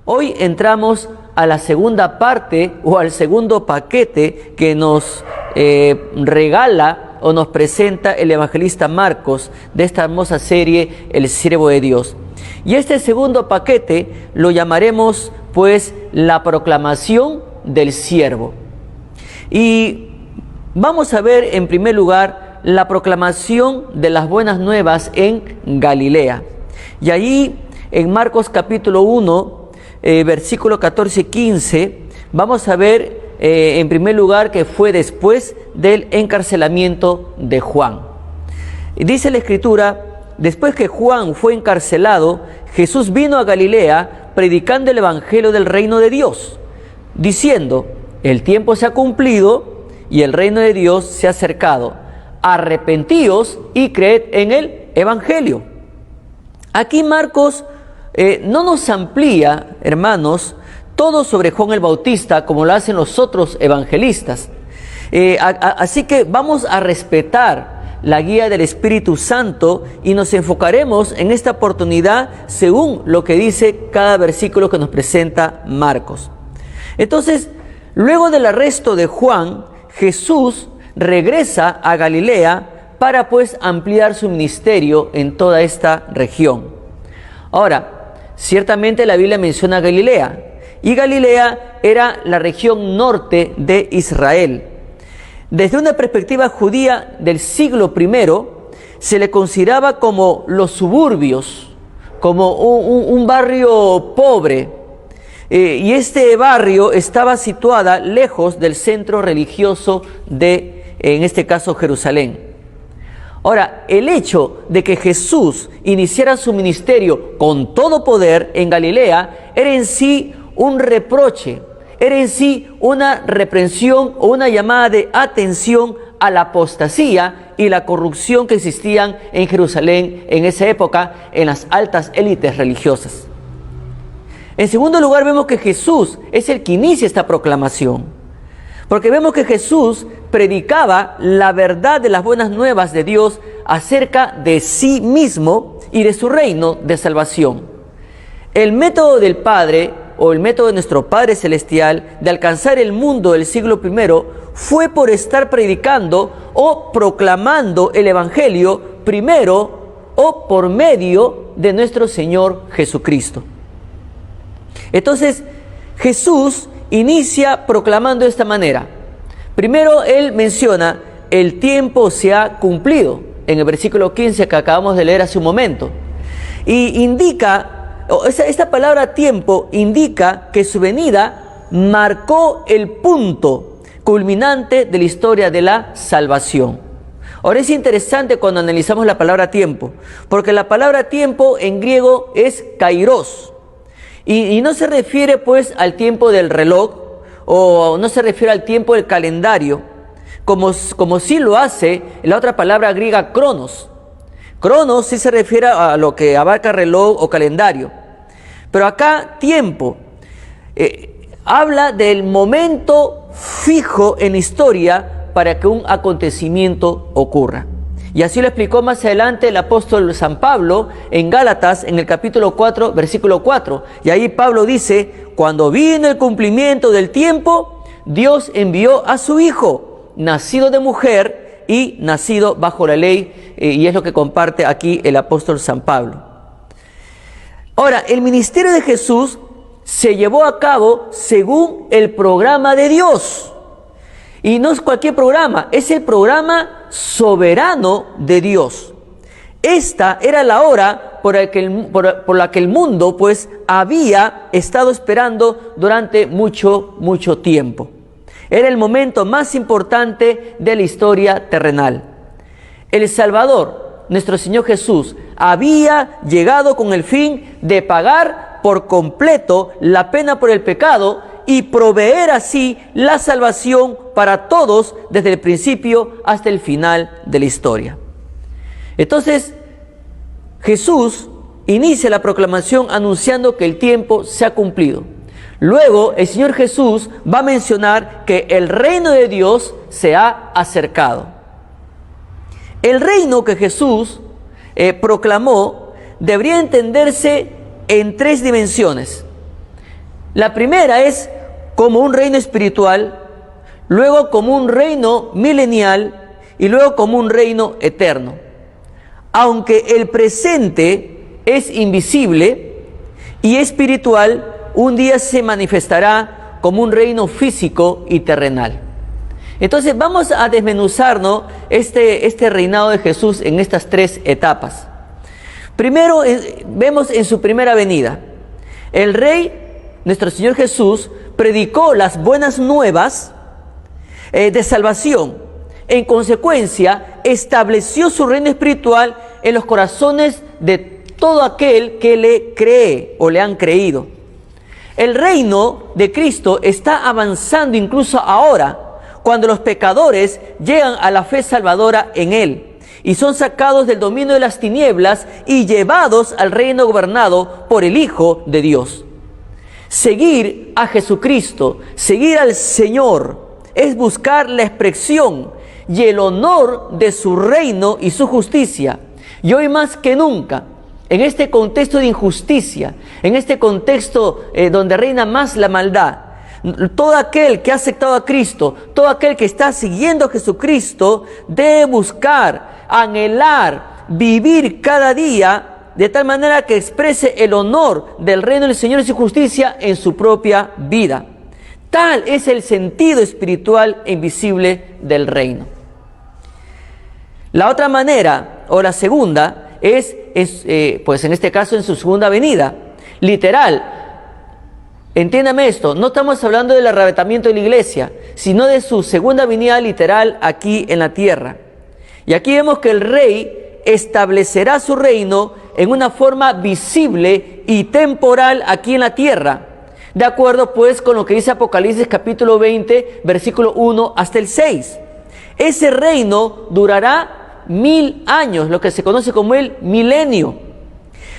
Hoy entramos a la segunda parte o al segundo paquete que nos regala o nos presenta el evangelista Marcos de esta hermosa serie, El Siervo de Dios. Y este segundo paquete lo llamaremos pues la proclamación del siervo. Y vamos a ver en primer lugar la proclamación de las buenas nuevas en Galilea. Y allí en Marcos capítulo 1, versículo 14 y 15, vamos a ver en primer lugar que fue después del encarcelamiento de Juan. Y dice la Escritura: después que Juan fue encarcelado, Jesús vino a Galilea predicando el evangelio del reino de Dios, diciendo: el tiempo se ha cumplido y el reino de Dios se ha acercado. Arrepentíos y creed en el evangelio. Aquí Marcos no nos amplía, hermanos, todo sobre Juan el Bautista como lo hacen los otros evangelistas. Así que vamos a respetar la guía del Espíritu Santo y nos enfocaremos en esta oportunidad según lo que dice cada versículo que nos presenta Marcos. Entonces, luego del arresto de Juan, Jesús regresa a Galilea para pues ampliar su ministerio en toda esta región. Ahora, ciertamente la Biblia menciona Galilea, y Galilea era la región norte de Israel. Desde una perspectiva judía del siglo I, se le consideraba como los suburbios, como un barrio pobre. Y este barrio estaba situada lejos del centro religioso de, en este caso, Jerusalén. Ahora, el hecho de que Jesús iniciara su ministerio con todo poder en Galilea era en sí un reproche, era en sí una reprensión o una llamada de atención a la apostasía y la corrupción que existían en Jerusalén en esa época en las altas élites religiosas. En segundo lugar, vemos que Jesús es el que inicia esta proclamación, porque vemos que Jesús predicaba la verdad de las buenas nuevas de Dios acerca de sí mismo y de su reino de salvación. El método del Padre, o el método de nuestro Padre Celestial, de alcanzar el mundo del siglo I, fue por estar predicando o proclamando el Evangelio primero o por medio de nuestro Señor Jesucristo. Entonces, Jesús inicia proclamando de esta manera. Primero, Él menciona: el tiempo se ha cumplido, en el versículo 15 que acabamos de leer hace un momento. Y indica, esta palabra tiempo indica que su venida marcó el punto culminante de la historia de la salvación. Ahora, es interesante cuando analizamos la palabra tiempo, porque la palabra tiempo en griego es kairos. Y no se refiere pues al tiempo del reloj, o no se refiere al tiempo del calendario, como sí lo hace la otra palabra griega cronos. Cronos sí se refiere a lo que abarca reloj o calendario. Pero acá tiempo habla del momento fijo en la historia para que un acontecimiento ocurra. Y así lo explicó más adelante el apóstol San Pablo en Gálatas, en el capítulo 4, versículo 4. Y ahí Pablo dice: cuando vino el cumplimiento del tiempo, Dios envió a su Hijo, nacido de mujer y nacido bajo la ley, y es lo que comparte aquí el apóstol San Pablo. Ahora, el ministerio de Jesús se llevó a cabo según el programa de Dios. Y no es cualquier programa, es el programa soberano de Dios. Esta era la hora por la que el mundo pues había estado esperando durante mucho tiempo. Era el momento más importante de la historia terrenal. El Salvador, nuestro Señor Jesús, había llegado con el fin de pagar por completo la pena por el pecado y proveer así la salvación para todos desde el principio hasta el final de la historia. Entonces, Jesús inicia la proclamación anunciando que el tiempo se ha cumplido. Luego, el Señor Jesús va a mencionar que el reino de Dios se ha acercado. El reino que Jesús proclamó debería entenderse en tres dimensiones. La primera es como un reino espiritual, luego como un reino milenial y luego como un reino eterno. Aunque el presente es invisible y espiritual, un día se manifestará como un reino físico y terrenal. Entonces vamos a desmenuzarnos este reinado de Jesús en estas tres etapas. Primero vemos en su primera venida. El Rey, nuestro Señor Jesús, predicó las buenas nuevas de salvación. En consecuencia, estableció su reino espiritual en los corazones de todo aquel que le cree o le han creído. El reino de Cristo está avanzando incluso ahora, cuando los pecadores llegan a la fe salvadora en Él y son sacados del dominio de las tinieblas y llevados al reino gobernado por el Hijo de Dios. Seguir a Jesucristo, seguir al Señor, es buscar la expresión y el honor de su reino y su justicia. Y hoy más que nunca, en este contexto de injusticia, en este contexto donde reina más la maldad, todo aquel que ha aceptado a Cristo, todo aquel que está siguiendo a Jesucristo, debe buscar, anhelar, vivir cada día de tal manera que exprese el honor del reino del Señor y su justicia en su propia vida. Tal es el sentido espiritual e invisible del reino. La otra manera, o la segunda, pues en este caso en su segunda venida, literal. Entiéndame esto, no estamos hablando del arrebatamiento de la iglesia, sino de su segunda venida literal aquí en la tierra. Y aquí vemos que el Rey establecerá su reino en una forma visible y temporal aquí en la tierra, de acuerdo pues con lo que dice Apocalipsis capítulo 20, versículo 1 hasta el 6. Ese reino durará 1000 años, lo que se conoce como el milenio.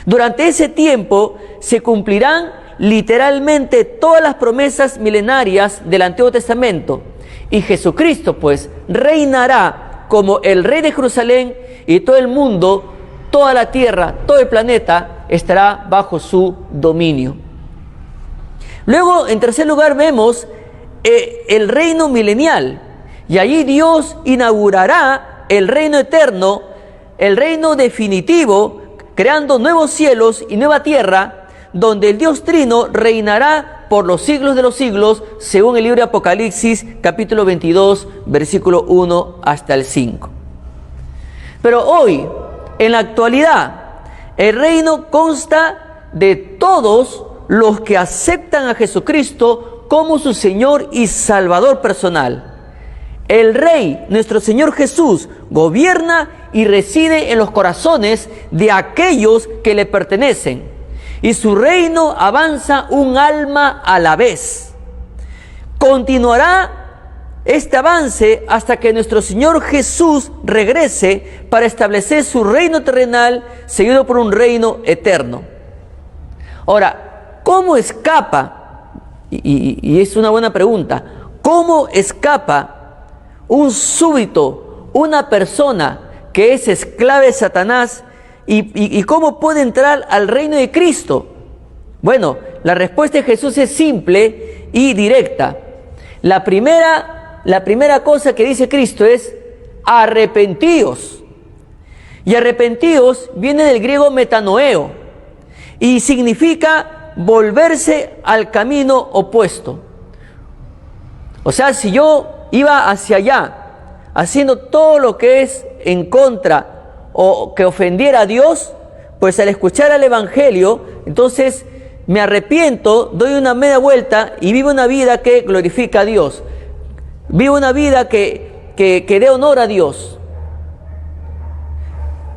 Durante ese tiempo se cumplirán literalmente todas las promesas milenarias del Antiguo Testamento, y Jesucristo pues reinará como el Rey de Jerusalén, y todo el mundo, toda la tierra, todo el planeta estará bajo su dominio. Luego, en tercer lugar, vemos el reino milenial, y allí Dios inaugurará el reino eterno, el reino definitivo, creando nuevos cielos y nueva tierra, donde el Dios Trino reinará por los siglos de los siglos, según el libro de Apocalipsis, capítulo 22, versículo 1 hasta el 5. Pero hoy, en la actualidad, el reino consta de todos los que aceptan a Jesucristo como su Señor y Salvador personal. El Rey, nuestro Señor Jesús, gobierna y reside en los corazones de aquellos que le pertenecen, y su reino avanza un alma a la vez. Continuará este avance hasta que nuestro Señor Jesús regrese para establecer su reino terrenal, seguido por un reino eterno. Ahora, ¿cómo escapa? Y es una buena pregunta. ¿Cómo escapa un súbdito, una persona que es esclava de Satanás, y cómo puede entrar al reino de Cristo? Bueno, la respuesta de Jesús es simple y directa. La primera cosa que dice Cristo es: arrepentíos. Y arrepentíos viene del griego metanoeo y significa volverse al camino opuesto. O sea, si yo iba hacia allá haciendo todo lo que es en contra o que ofendiera a Dios, pues al escuchar el Evangelio, entonces me arrepiento, doy una media vuelta y vivo una vida que glorifica a Dios. Vivo una vida que dé honor a Dios.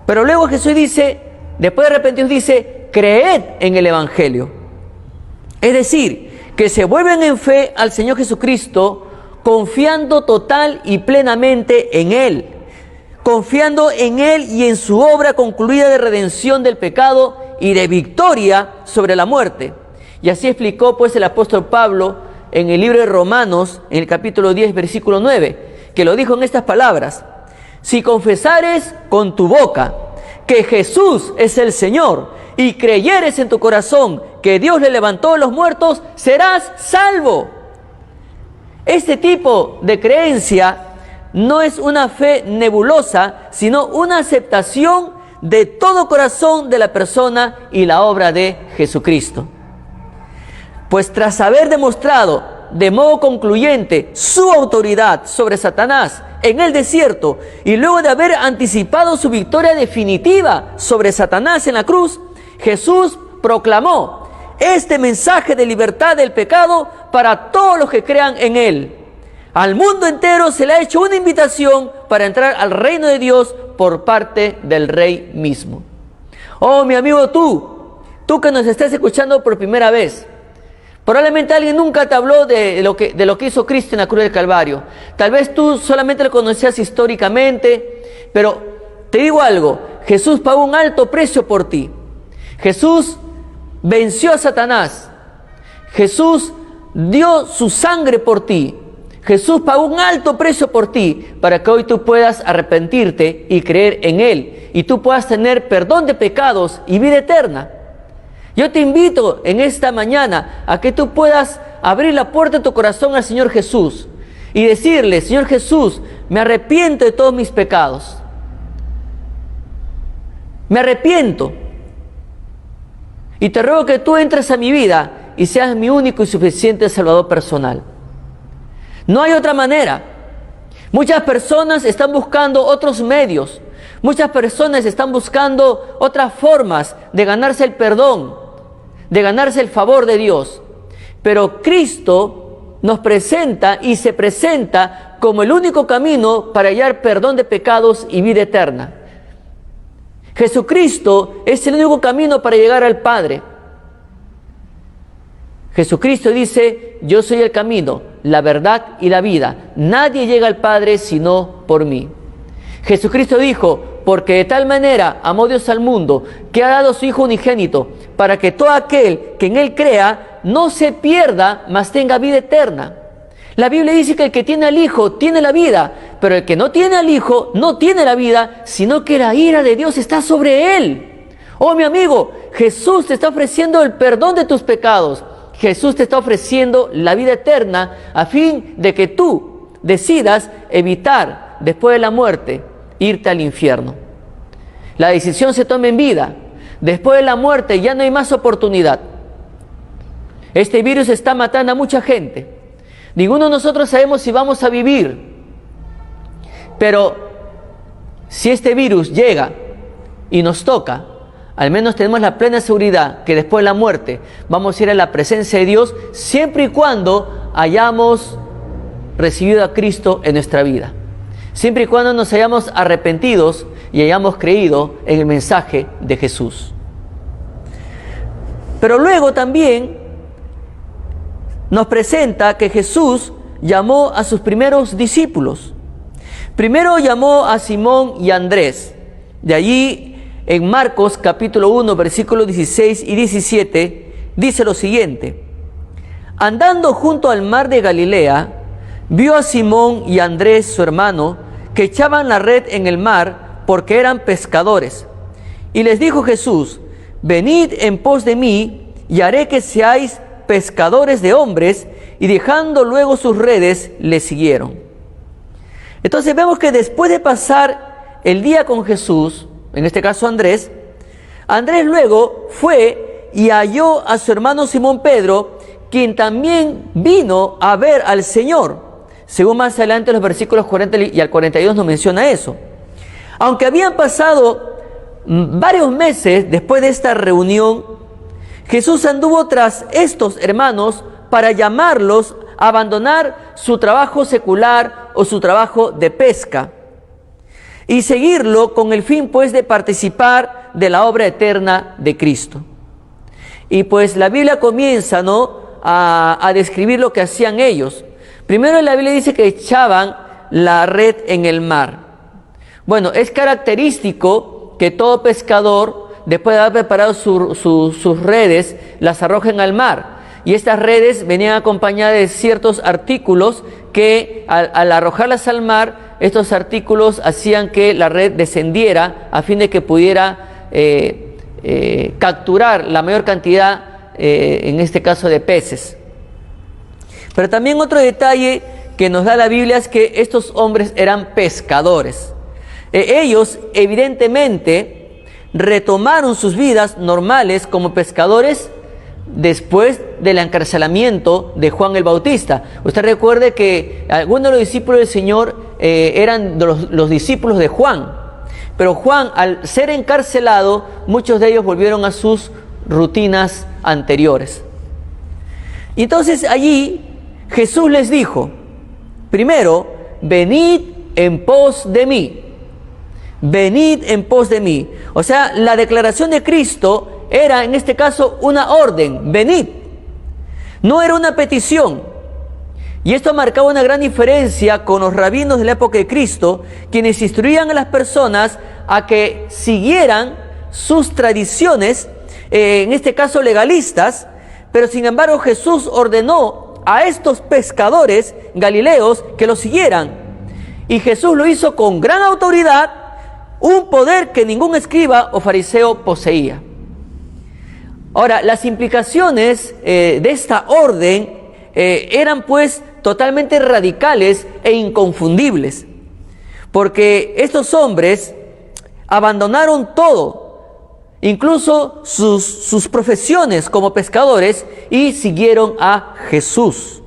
Pero luego Jesús dice, después de arrepentiros, dice: creed en el Evangelio. Es decir, que se vuelven en fe al Señor Jesucristo, confiando total y plenamente en Él, confiando en Él y en su obra concluida de redención del pecado y de victoria sobre la muerte. Y así explicó pues el apóstol Pablo en el libro de Romanos, en el capítulo 10, versículo 9, que lo dijo en estas palabras: si confesares con tu boca que Jesús es el Señor y creyeres en tu corazón que Dios le levantó de los muertos, serás salvo. Este tipo de creencia no es una fe nebulosa, sino una aceptación de todo corazón de la persona y la obra de Jesucristo. Pues tras haber demostrado de modo concluyente su autoridad sobre Satanás en el desierto y luego de haber anticipado su victoria definitiva sobre Satanás en la cruz, Jesús proclamó este mensaje de libertad del pecado para todos los que crean en Él. Al mundo entero se le ha hecho una invitación para entrar al reino de Dios por parte del Rey mismo. Oh, mi amigo, tú que nos estás escuchando por primera vez, probablemente alguien nunca te habló de lo que hizo Cristo en la cruz del Calvario. Tal vez tú solamente lo conocías históricamente, pero te digo algo, Jesús pagó un alto precio por ti. Jesús venció a Satanás. Jesús dio su sangre por ti. Jesús pagó un alto precio por ti para que hoy tú puedas arrepentirte y creer en Él y tú puedas tener perdón de pecados y vida eterna. Yo te invito en esta mañana a que tú puedas abrir la puerta de tu corazón al Señor Jesús y decirle: Señor Jesús, me arrepiento de todos mis pecados. Me arrepiento. Y te ruego que tú entres a mi vida y seas mi único y suficiente Salvador personal. No hay otra manera. Muchas personas están buscando otros medios. Muchas personas están buscando otras formas de ganarse el perdón, de ganarse el favor de Dios. Pero Cristo nos presenta y se presenta como el único camino para hallar perdón de pecados y vida eterna. Jesucristo es el único camino para llegar al Padre. Jesucristo dice: yo soy el camino, la verdad y la vida. Nadie llega al Padre sino por mí. Jesucristo dijo: porque de tal manera amó Dios al mundo, que ha dado a su Hijo unigénito, para que todo aquel que en Él crea no se pierda, mas tenga vida eterna. La Biblia dice que el que tiene al Hijo tiene la vida, pero el que no tiene al Hijo no tiene la vida, sino que la ira de Dios está sobre él. Oh, mi amigo, Jesús te está ofreciendo el perdón de tus pecados. Jesús te está ofreciendo la vida eterna a fin de que tú decidas evitar, después de la muerte, irte al infierno. La decisión se toma en vida. Después de la muerte ya no hay más oportunidad. Este virus está matando a mucha gente. Ninguno de nosotros sabemos si vamos a vivir. Pero si este virus llega y nos toca, al menos tenemos la plena seguridad que después de la muerte vamos a ir a la presencia de Dios, siempre y cuando hayamos recibido a Cristo en nuestra vida. Siempre y cuando nos hayamos arrepentidos y hayamos creído en el mensaje de Jesús. Pero luego también nos presenta que Jesús llamó a sus primeros discípulos. Primero llamó a Simón y a Andrés. De allí en Marcos capítulo 1 versículos 16 y 17 dice lo siguiente: andando junto al mar de Galilea, vio a Simón y a Andrés su hermano que echaban la red en el mar porque eran pescadores. Y les dijo Jesús: venid en pos de mí y haré que seáis pescadores de hombres. Y dejando luego sus redes, le siguieron. Entonces vemos que después de pasar el día con Jesús, en este caso Andrés luego fue y halló a su hermano Simón Pedro, quien también vino a ver al Señor. Según más adelante los versículos 40 y al 42 nos menciona eso. Aunque habían pasado varios meses después de esta reunión, Jesús anduvo tras estos hermanos para llamarlos a abandonar su trabajo secular o su trabajo de pesca y seguirlo con el fin pues de participar de la obra eterna de Cristo. Y pues la Biblia comienza a describir lo que hacían ellos. Primero la Biblia dice que echaban la red en el mar. Bueno, es característico que todo pescador, después de haber preparado sus redes, las arrojen al mar. Y estas redes venían acompañadas de ciertos artículos que al arrojarlas al mar estos artículos hacían que la red descendiera a fin de que pudiera capturar la mayor cantidad, en este caso, de peces. Pero también otro detalle que nos da la Biblia es que estos hombres eran pescadores. Ellos evidentemente retomaron sus vidas normales como pescadores después del encarcelamiento de Juan el Bautista. Usted recuerde que algunos de los discípulos del Señor eran los discípulos de Juan, pero Juan, al ser encarcelado, muchos de ellos volvieron a sus rutinas anteriores. Y entonces allí Jesús les dijo, primero, venid en pos de mí. Venid en pos de mí. O sea, la declaración de Cristo era en este caso una orden, venid. No era una petición. Y esto marcaba una gran diferencia con los rabinos de la época de Cristo, quienes instruían a las personas a que siguieran sus tradiciones, en este caso legalistas, pero sin embargo Jesús ordenó a estos pescadores galileos que lo siguieran. Y Jesús lo hizo con gran autoridad, un poder que ningún escriba o fariseo poseía. Ahora, las implicaciones de esta orden eran pues totalmente radicales e inconfundibles, porque estos hombres abandonaron todo, incluso sus profesiones como pescadores, y siguieron a Jesús.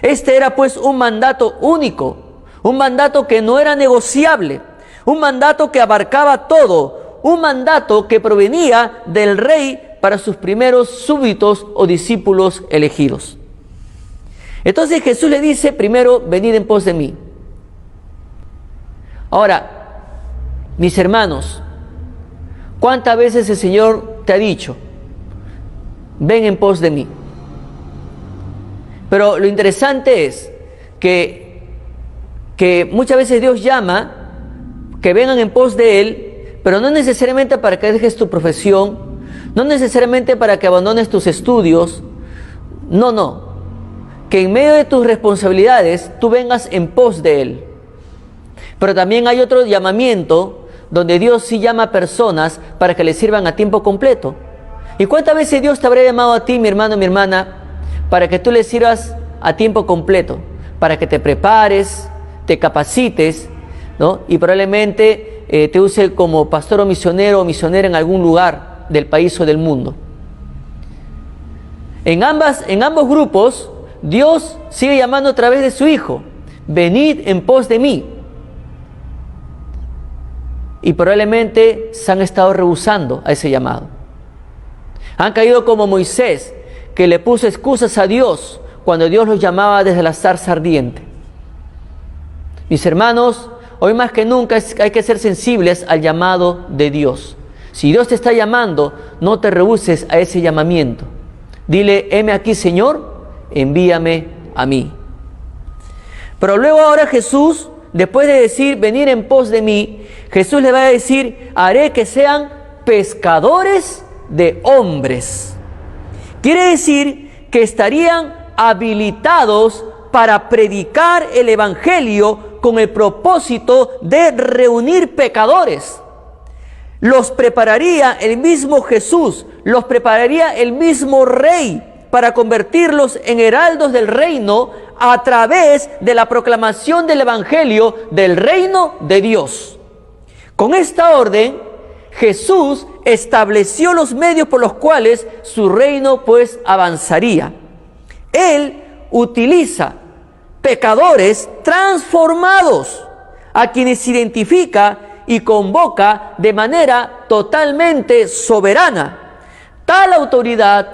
Este era pues un mandato único, un mandato que no era negociable, un mandato que abarcaba todo, un mandato que provenía del rey para sus primeros súbditos o discípulos elegidos. Entonces Jesús le dice, primero, venid en pos de mí. Ahora, mis hermanos, ¿cuántas veces el Señor te ha dicho, ven en pos de mí? Pero lo interesante es que muchas veces Dios llama que vengan en pos de Él, pero no necesariamente para que dejes tu profesión, no necesariamente para que abandones tus estudios, no, que en medio de tus responsabilidades tú vengas en pos de Él. Pero también hay otro llamamiento donde Dios sí llama a personas para que le sirvan a tiempo completo. ¿Y cuántas veces Dios te habrá llamado a ti, mi hermano, mi hermana, para que tú le sirvas a tiempo completo? Para que te prepares, te capacites, ¿no? Y probablemente te use como pastor o misionero o misionera en algún lugar del país o del mundo. En ambos grupos, Dios sigue llamando a través de su Hijo, venid en pos de mí. Y probablemente se han estado rehusando a ese llamado. Han caído como Moisés, que le puso excusas a Dios cuando Dios los llamaba desde la zarza ardiente. Mis hermanos, hoy más que nunca hay que ser sensibles al llamado de Dios. Si Dios te está llamando, no te rehuses a ese llamamiento. Dile, heme aquí, Señor, envíame a mí. Pero luego ahora Jesús, después de decir, venir en pos de mí, Jesús le va a decir, haré que sean pescadores de hombres. Quiere decir que estarían habilitados para predicar el Evangelio con el propósito de reunir pecadores. Los prepararía el mismo Jesús, los prepararía el mismo Rey para convertirlos en heraldos del reino a través de la proclamación del Evangelio del reino de Dios. Con esta orden, Jesús estableció los medios por los cuales su reino pues avanzaría. Él utiliza pecadores transformados, a quienes identifica y convoca de manera totalmente soberana. Tal autoridad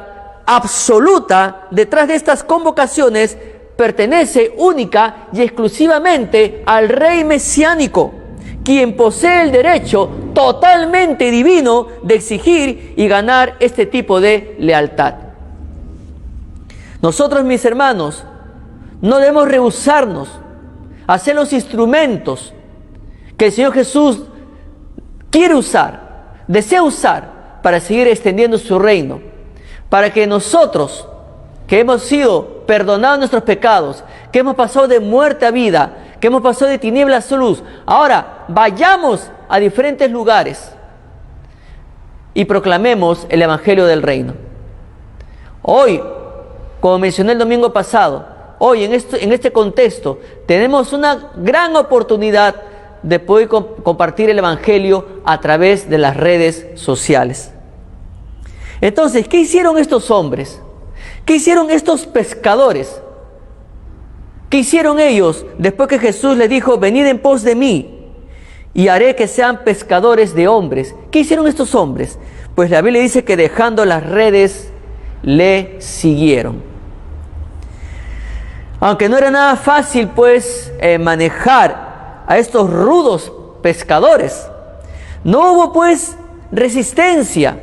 absoluta detrás de estas convocaciones pertenece única y exclusivamente al Rey mesiánico, quien posee el derecho totalmente divino de exigir y ganar este tipo de lealtad. Nosotros, mis hermanos, no debemos rehusarnos a ser los instrumentos que el Señor Jesús quiere usar, desea usar para seguir extendiendo su reino, para que nosotros, que hemos sido perdonados nuestros pecados, que hemos pasado de muerte a vida, que hemos pasado de tinieblas a luz. Ahora, vayamos a diferentes lugares y proclamemos el Evangelio del Reino. Hoy, como mencioné el domingo pasado, hoy en este contexto tenemos una gran oportunidad de poder compartir el Evangelio a través de las redes sociales. Entonces, ¿qué hicieron estos hombres? ¿Qué hicieron estos pescadores? ¿Qué hicieron ellos después que Jesús les dijo, venid en pos de mí y haré que sean pescadores de hombres? ¿Qué hicieron estos hombres? Pues la Biblia dice que dejando las redes, le siguieron. Aunque no era nada fácil, pues, manejar a estos rudos pescadores, no hubo, pues, resistencia.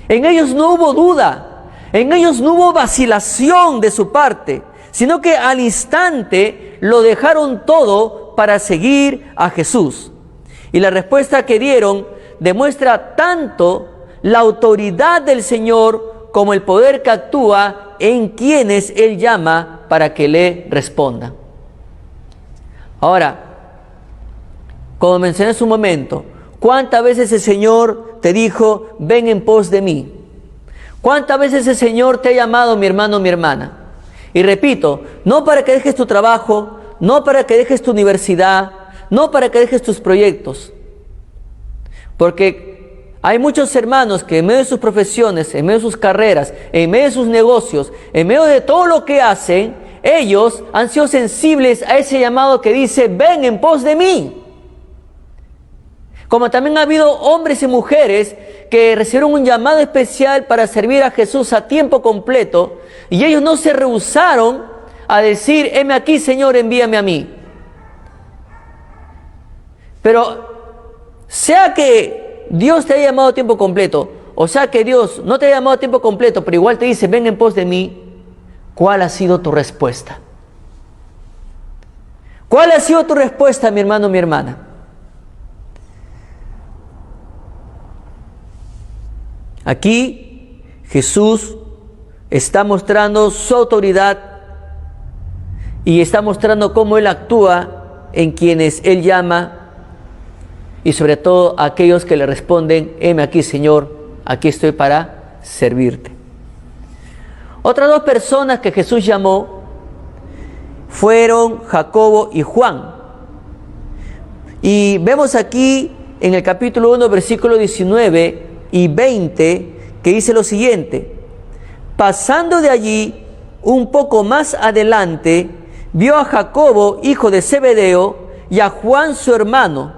En ellos no hubo duda, en ellos no hubo vacilación de su parte, sino que al instante lo dejaron todo para seguir a Jesús. Y la respuesta que dieron demuestra tanto la autoridad del Señor como el poder que actúa en quienes Él llama para que le respondan. Ahora, como mencioné hace un momento, ¿cuántas veces el Señor te dijo, ven en pos de mí? ¿Cuántas veces el Señor te ha llamado, mi hermano, mi hermana? Y repito, no para que dejes tu trabajo, no para que dejes tu universidad, no para que dejes tus proyectos. Porque hay muchos hermanos que en medio de sus profesiones, en medio de sus carreras, en medio de sus negocios, en medio de todo lo que hacen, ellos han sido sensibles a ese llamado que dice, ven en pos de mí. Como también ha habido hombres y mujeres que recibieron un llamado especial para servir a Jesús a tiempo completo, y ellos no se rehusaron a decir, heme aquí, Señor, envíame a mí. Pero sea que Dios te haya llamado a tiempo completo, o sea que Dios no te haya llamado a tiempo completo, pero igual te dice, ven en pos de mí, ¿cuál ha sido tu respuesta? ¿Cuál ha sido tu respuesta, mi hermano, mi hermana? Aquí Jesús está mostrando su autoridad y está mostrando cómo Él actúa en quienes Él llama y sobre todo a aquellos que le responden, heme aquí, Señor, aquí estoy para servirte. Otras dos personas que Jesús llamó fueron Jacobo y Juan. Y vemos aquí en el capítulo 1, versículo 19 y 20, que dice lo siguiente: pasando de allí un poco más adelante, vio a Jacobo, hijo de Zebedeo, y a Juan su hermano,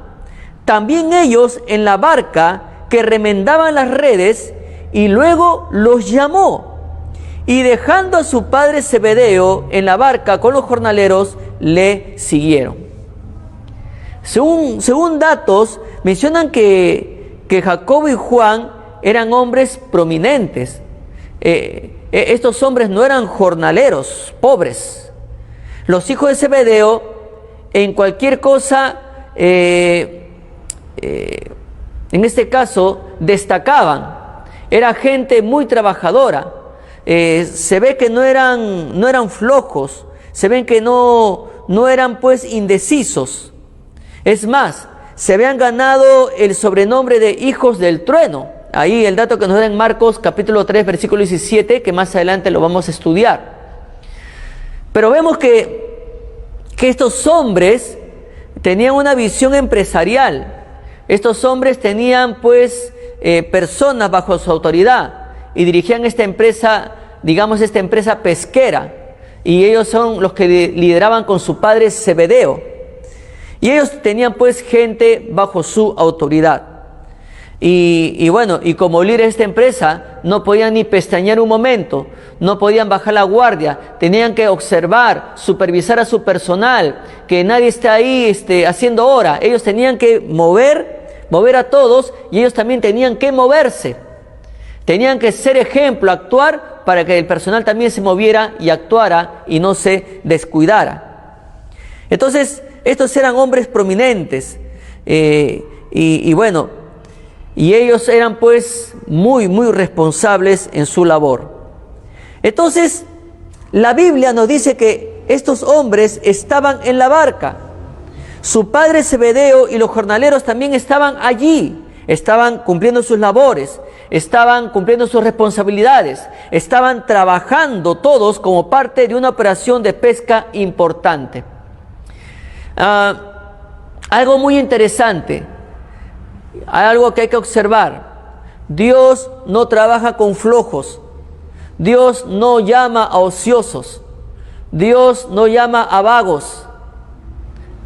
también ellos en la barca que remendaban las redes, y luego los llamó, y dejando a su padre Zebedeo en la barca con los jornaleros, le siguieron. Según datos, mencionan que Jacobo y Juan eran hombres prominentes. Estos hombres no eran jornaleros, pobres. Los hijos de Zebedeo, en cualquier cosa, en este caso, destacaban. Era gente muy trabajadora. Se ve que no eran flojos. Se ven que no eran, pues, indecisos. Es más, se habían ganado el sobrenombre de hijos del trueno. Ahí el dato que nos da en Marcos capítulo 3 versículo 17, que más adelante lo vamos a estudiar. Pero vemos que estos hombres tenían una visión empresarial. Estos hombres tenían, pues, personas bajo su autoridad y dirigían esta empresa, digamos, esta empresa pesquera. Y ellos son los que lideraban con su padre Zebedeo. Y ellos tenían, pues, gente bajo su autoridad. Y bueno, y como líderes de esta empresa, no podían ni pestañear un momento, no podían bajar la guardia, tenían que observar, supervisar a su personal, que nadie esté ahí haciendo hora. Ellos tenían que mover a todos, y ellos también tenían que moverse. Tenían que ser ejemplo, actuar, para que el personal también se moviera y actuara y no se descuidara. Entonces, estos eran hombres prominentes, y bueno, y ellos eran, pues, muy responsables en su labor. Entonces, la Biblia nos dice que estos hombres estaban en la barca. Su padre Zebedeo y los jornaleros también estaban allí, estaban cumpliendo sus labores, estaban cumpliendo sus responsabilidades, estaban trabajando todos como parte de una operación de pesca importante. Algo muy interesante, algo que hay que observar: Dios no trabaja con flojos, Dios no llama a ociosos, Dios no llama a vagos.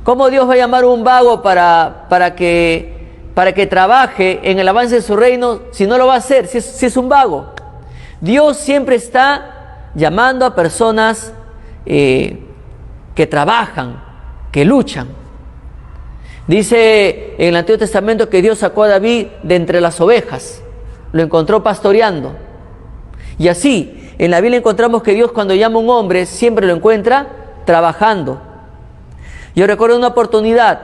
¿Cómo Dios va a llamar a un vago para que trabaje en el avance de su reino si no lo va a hacer, si es un vago? Dios siempre está llamando a personas que trabajan, que luchan. Dice en el Antiguo Testamento que Dios sacó a David de entre las ovejas, lo encontró pastoreando. Y así, en la Biblia encontramos que Dios, cuando llama a un hombre, siempre lo encuentra trabajando. Yo recuerdo una oportunidad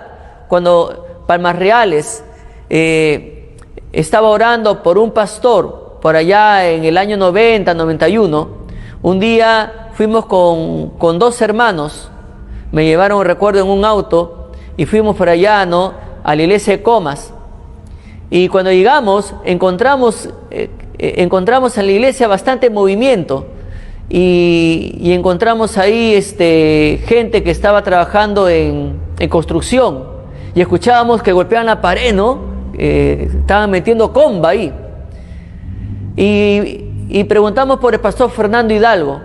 cuando Palmas Reales estaba orando por un pastor por allá en el año 90, 91. Un día fuimos con dos hermanos, me llevaron, recuerdo, en un auto y fuimos por allá, ¿no?, a la iglesia de Comas. Y cuando llegamos encontramos en la iglesia bastante movimiento y encontramos ahí gente que estaba trabajando en construcción, y escuchábamos que golpeaban la pared, ¿no? Estaban metiendo comba ahí. Y preguntamos por el pastor Fernando Hidalgo,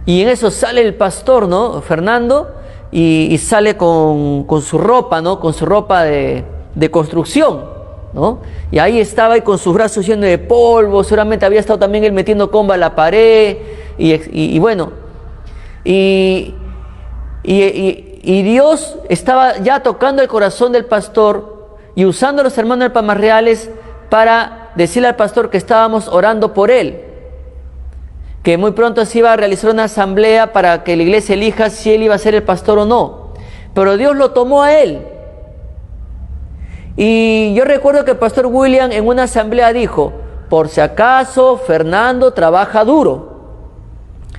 y en eso sale el pastor, ¿no?, Fernando, y sale con su ropa, ¿no?, con su ropa de construcción, ¿no? Y ahí estaba y con sus brazos llenos de polvo, seguramente había estado también él metiendo comba a la pared, y bueno, y Dios estaba ya tocando el corazón del pastor y usando a los hermanos de Palmas Reales para decirle al pastor que estábamos orando por él, que muy pronto se iba a realizar una asamblea para que la iglesia elija si él iba a ser el pastor o no, pero Dios lo tomó a él. Y yo recuerdo que el pastor William en una asamblea dijo: por si acaso, Fernando trabaja duro,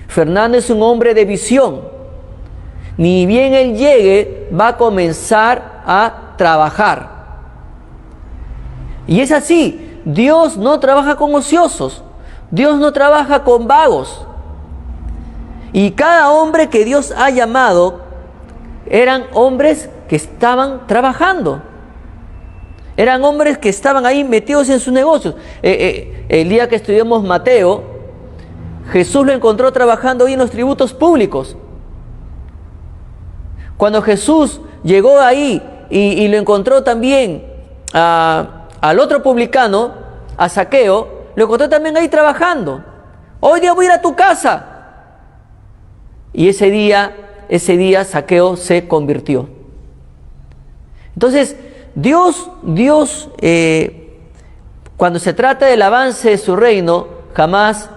Fernando es un hombre de visión, ni bien él llegue va a comenzar a trabajar. Y es así, Dios no trabaja con ociosos, Dios no trabaja con vagos. Y cada hombre que Dios ha llamado eran hombres que estaban trabajando. Eran hombres que estaban ahí metidos en sus negocios. El día que estudiamos Mateo, Jesús lo encontró trabajando ahí en los tributos públicos. Cuando Jesús llegó ahí y lo encontró también al otro publicano, a Zaqueo, lo encontró también ahí trabajando. Hoy día voy a ir a tu casa. Y ese día Zaqueo se convirtió. Entonces, Dios, cuando se trata del avance de su reino, jamás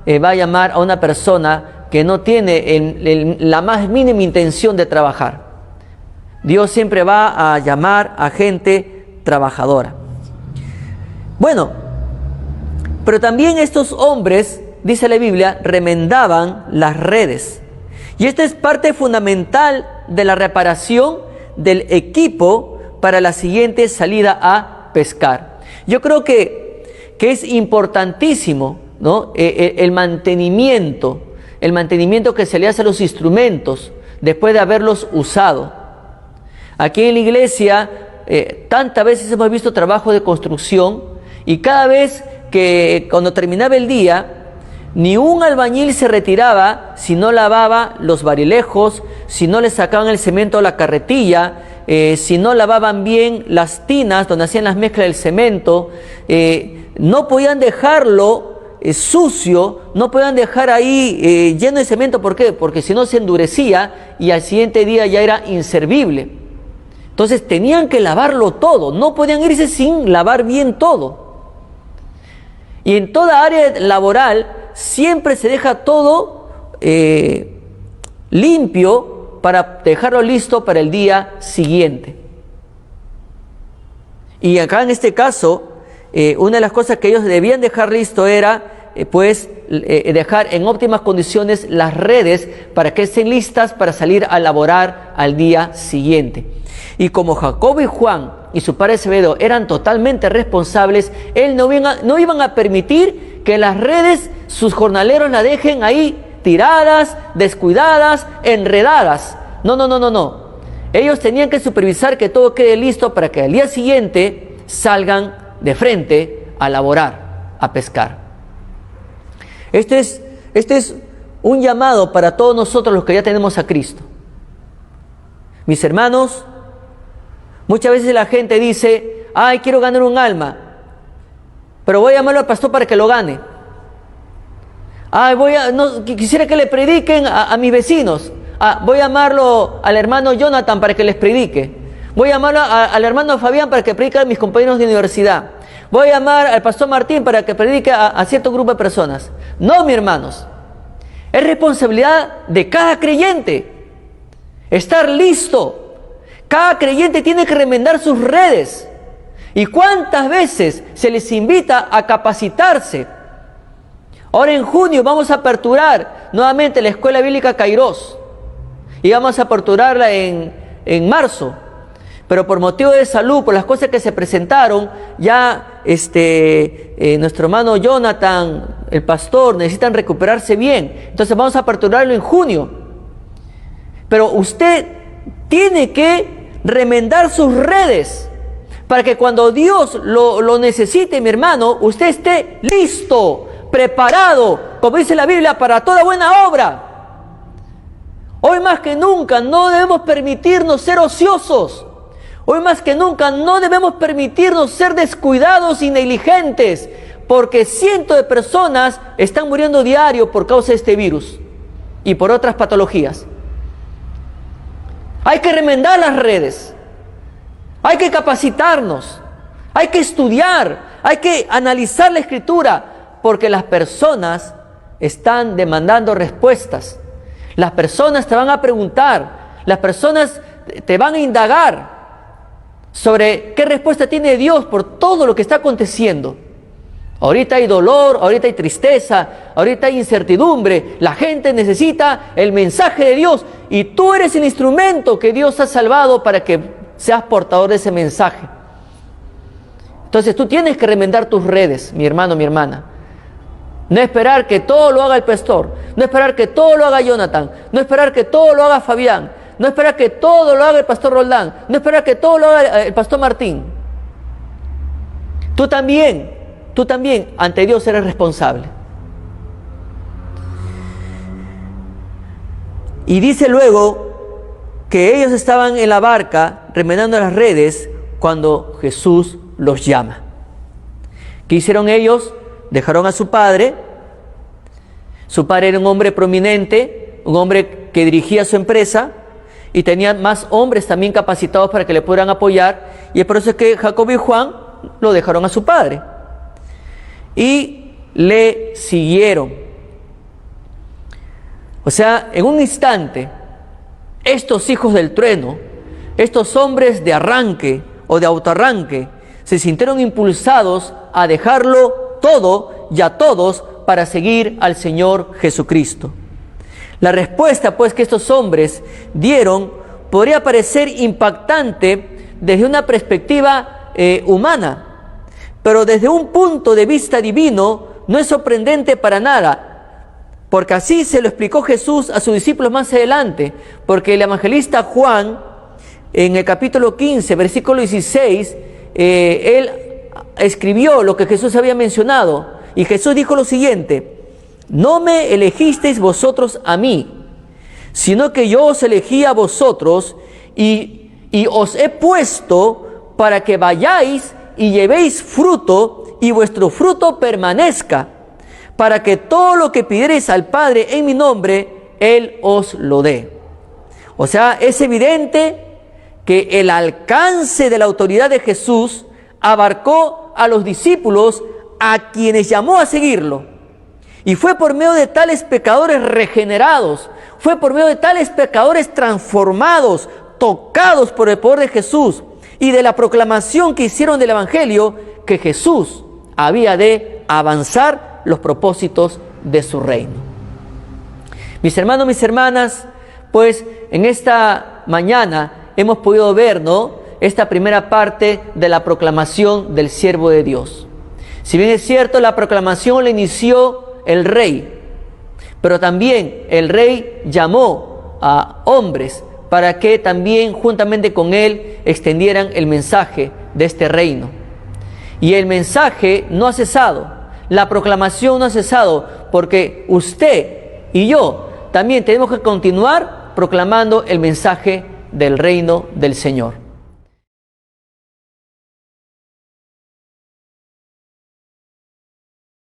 va a llamar a una persona que no tiene la más mínima intención de trabajar. Dios siempre va a llamar a gente trabajadora. Bueno, pero también estos hombres, dice la Biblia, remendaban las redes. Y esta es parte fundamental de la reparación del equipo para la siguiente salida a pescar. Yo creo que es importantísimo, ¿no?, el mantenimiento que se le hace a los instrumentos después de haberlos usado. Aquí en la iglesia tantas veces hemos visto trabajo de construcción, y cada vez que cuando terminaba el día, ni un albañil se retiraba si no lavaba los barilejos, si no le sacaban el cemento a la carretilla, si no lavaban bien las tinas donde hacían las mezclas del cemento. No podían dejarlo sucio, no podían dejar ahí lleno de cemento. ¿Por qué? Porque si no se endurecía y al siguiente día ya era inservible. Entonces tenían que lavarlo todo, no podían irse sin lavar bien todo. Y en toda área laboral siempre se deja todo limpio para dejarlo listo para el día siguiente. Y acá en este caso, una de las cosas que ellos debían dejar listo era dejar en óptimas condiciones las redes para que estén listas para salir a laborar al día siguiente. Y como Jacobo y Juan y su padre Zebedeo eran totalmente responsables, no iban a permitir que las redes sus jornaleros la dejen ahí tiradas, descuidadas, enredadas. No. Ellos tenían que supervisar que todo quede listo para que al día siguiente salgan de frente a laborar, a pescar. Este es un llamado para todos nosotros los que ya tenemos a Cristo. Mis hermanos, muchas veces la gente dice, ay, quiero ganar un alma, pero voy a llamarlo al pastor para que lo gane. Ay, quisiera que le prediquen a mis vecinos. Voy a llamarlo al hermano Jonathan para que les predique. Voy a llamarlo al hermano Fabián para que predique a mis compañeros de universidad. Voy a llamar al pastor Martín para que predique a cierto grupo de personas. No, mis hermanos. Es responsabilidad de cada creyente estar listo. Cada creyente tiene que remendar sus redes. ¿Y cuántas veces se les invita a capacitarse? Ahora en junio vamos a aperturar nuevamente la Escuela Bíblica Kairos. Y vamos a aperturarla en marzo. Pero por motivo de salud, por las cosas que se presentaron, ya nuestro hermano Jonathan, el pastor, necesitan recuperarse bien. Entonces vamos a aperturarlo en junio. Pero usted tiene que remendar sus redes para que cuando Dios lo necesite, mi hermano, usted esté listo, preparado, como dice la Biblia, para toda buena obra. Hoy más que nunca no debemos permitirnos ser ociosos. Hoy más que nunca no debemos permitirnos ser descuidados y negligentes, porque cientos de personas están muriendo diario por causa de este virus y por otras patologías. Hay que remendar las redes, hay que capacitarnos, hay que estudiar, hay que analizar la Escritura, porque las personas están demandando respuestas. Las personas te van a preguntar, las personas te van a indagar sobre qué respuesta tiene Dios por todo lo que está aconteciendo. Ahorita hay dolor, ahorita hay tristeza, ahorita hay incertidumbre. La gente necesita el mensaje de Dios y tú eres el instrumento que Dios ha salvado para que seas portador de ese mensaje. Entonces tú tienes que remendar tus redes, mi hermano, mi hermana. No esperar que todo lo haga el pastor, no esperar que todo lo haga Jonathan, no esperar que todo lo haga Fabián, no esperar que todo lo haga el pastor Roldán, no esperar que todo lo haga el pastor Martín. Tú también, ante Dios eres responsable. Y dice luego que ellos estaban en la barca remendando las redes cuando Jesús los llama. ¿Qué hicieron ellos? Dejaron a su padre. Su padre era un hombre prominente, un hombre que dirigía su empresa y tenía más hombres también capacitados para que le pudieran apoyar, y es por eso que Jacobo y Juan lo dejaron a su padre y le siguieron. O sea, en un instante, estos hijos del trueno, estos hombres de arranque o de autoarranque, se sintieron impulsados a dejarlo todo y a todos para seguir al Señor Jesucristo. La respuesta pues que estos hombres dieron podría parecer impactante desde una perspectiva humana, pero desde un punto de vista divino no es sorprendente para nada, porque así se lo explicó Jesús a sus discípulos más adelante, porque el evangelista Juan, en el capítulo 15, versículo 16, él escribió lo que Jesús había mencionado, y Jesús dijo lo siguiente: no me elegisteis vosotros a mí, sino que yo os elegí a vosotros y os he puesto para que vayáis y llevéis fruto y vuestro fruto permanezca, para que todo lo que pidiereis al Padre en mi nombre, Él os lo dé. O sea, es evidente que el alcance de la autoridad de Jesús abarcó a los discípulos a quienes llamó a seguirlo. Y fue por medio de tales pecadores regenerados, fue por medio de tales pecadores transformados, tocados por el poder de Jesús y de la proclamación que hicieron del Evangelio, que Jesús había de avanzar los propósitos de su reino. Mis hermanos, mis hermanas, pues en esta mañana hemos podido ver, esta primera parte de la proclamación del siervo de Dios. Si bien es cierto, la proclamación la inició el rey, pero también el rey llamó a hombres para que también juntamente con él extendieran el mensaje de este reino. Y el mensaje no ha cesado, la proclamación no ha cesado, porque usted y yo también tenemos que continuar proclamando el mensaje del reino del Señor.